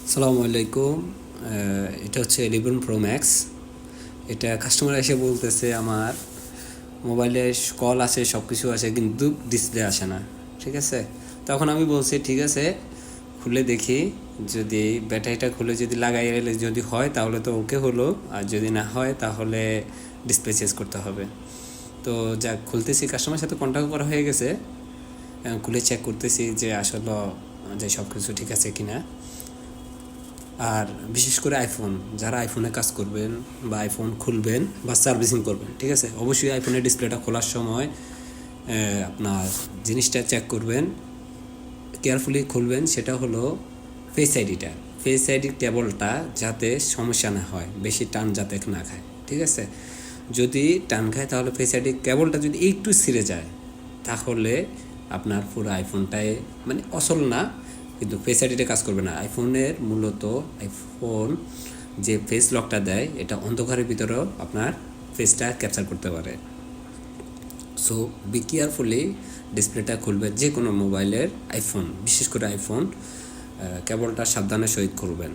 আসসালামু আলাইকুম। এটা হচ্ছে 11 প্রো ম্যাক্স। এটা কাস্টমার এসে বলতেছে আমার মোবাইলে কল আসে, সব কিছু আসে, কিন্তু ডিসপ্লে আসে না। ঠিক আছে, তখন আমি বলছি ঠিক আছে, খুলে দেখি, যদি ব্যাটারিটা খুলে যদি লাগাই এলে যদি হয় তাহলে তো ওকে হলো, আর যদি না হয় তাহলে ডিসপ্লে চেঞ্জ করতে হবে। তো যা খুলতেছি, কাস্টমারের সাথে কন্ট্যাক্ট করা হয়ে গেছে, খুলে চেক করতেছি যে আসলে যে সব কিছু ঠিক আছে কিনা। আর বিশেষ করে আইফোন, যারা আইফোনে কাজ করবেন বা আইফোন খুলবেন বা সার্ভিসিং করবেন, ঠিক আছে, অবশ্যই আইফোনের ডিসপ্লেটা খোলার সময় আপনার জিনিসটা চেক করবেন, কেয়ারফুলি খুলবেন। সেটা হলো ফেস আইডিটা, ফেস আইডি কেবলটা যাতে সমস্যা না হয়, বেশি টান যাতে না খায়। ঠিক আছে, যদি টান খায় তাহলে ফেস আইডি কেবলটা যদি একটু ছিঁড়ে যায় তাহলে আপনার পুরো আইফোনটায় মানে অসল না, কিন্তু ফেস আইডিটা কাজ করবে না। আইফোনের মূলত আইফোন যে ফেস লকটা দেয়, এটা অন্ধকারের ভিতরেও আপনার ফেসটা ক্যাপচার করতে পারে। সো বি কেয়ারফুলি ডিসপ্লেটা খুলবেন যে কোনো মোবাইলের, আইফোন বিশেষ করে আইফোন, কেবলটা সাবধানে সহিত খুলবেন,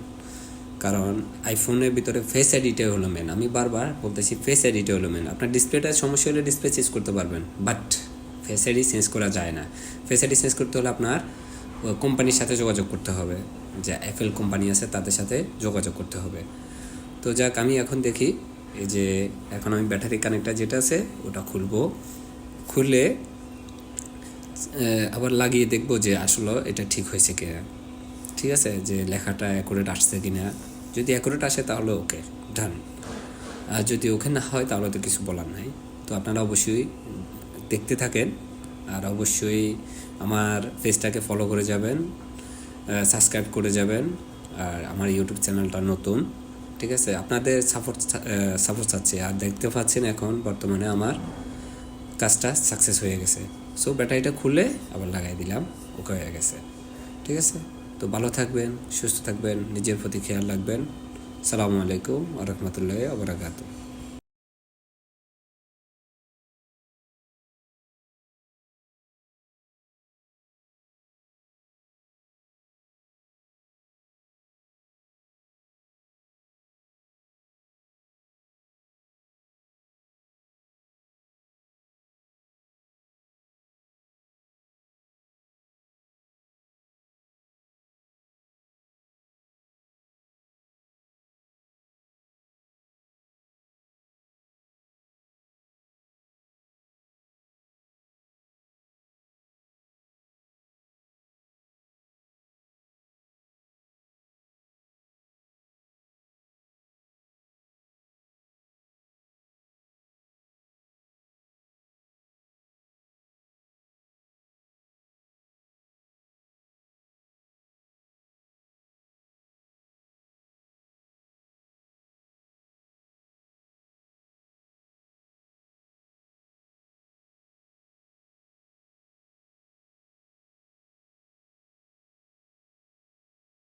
কারণ আইফোনের ভিতরে ফেস আইডিটাই হলো মেন। আমি বারবার বলতেছি ফেস আইডিটা হলো মেন। আপনার ডিসপ্লেটা সমস্যা হলে ডিসপ্লে চেঞ্জ করতে পারবেন, বাট ফেস আইডি চেঞ্জ করা যায় না। ফেস আইডি চেঞ্জ করতে হলে আপনার কোম্পানির সাথে যোগাযোগ করতে হবে, যে অ্যাপেল কোম্পানি আছে তাদের সাথে যোগাযোগ করতে হবে। তো যাক, আমি এখন দেখি, এই যে এখন আমি ব্যাটারি কানেক্টার যেটা আছে ওটা খুলবো, খুলে আবার লাগিয়ে দেখবো যে আসলে এটা ঠিক হয়েছে কিনা। ঠিক আছে, যে লেখাটা অ্যাকুরেট আসছে কিনা। যদি অ্যাকুরেট আসে তাহলে ওকে, ডান। আর যদি ওকে না হয় তাহলে তো কিছু বলার নাই। তো আপনারা অবশ্যই দেখতে থাকেন, আর অবশ্যই আমার পেজটাকে ফলো করে যাবেন, সাবস্ক্রাইব করে যাবেন। আর আমার ইউটিউব চ্যানেলটা নতুন, ঠিক আছে, আপনাদের সাপোর্ট চাচ্ছি। আর দেখতে পাচ্ছেন এখন বর্তমানে আমার কাজটা সাকসেস হয়ে গেছে। সো ব্যাটারিটা খুলে আবার লাগাই দিলাম, ওকে হয়ে গেছে। ঠিক আছে, তো ভালো থাকবেন, সুস্থ থাকবেন, নিজের প্রতি খেয়াল রাখবেন। সালামু আলাইকুম ওয়া রাহমাতুল্লাহি ওয়া বারাকাতুহু।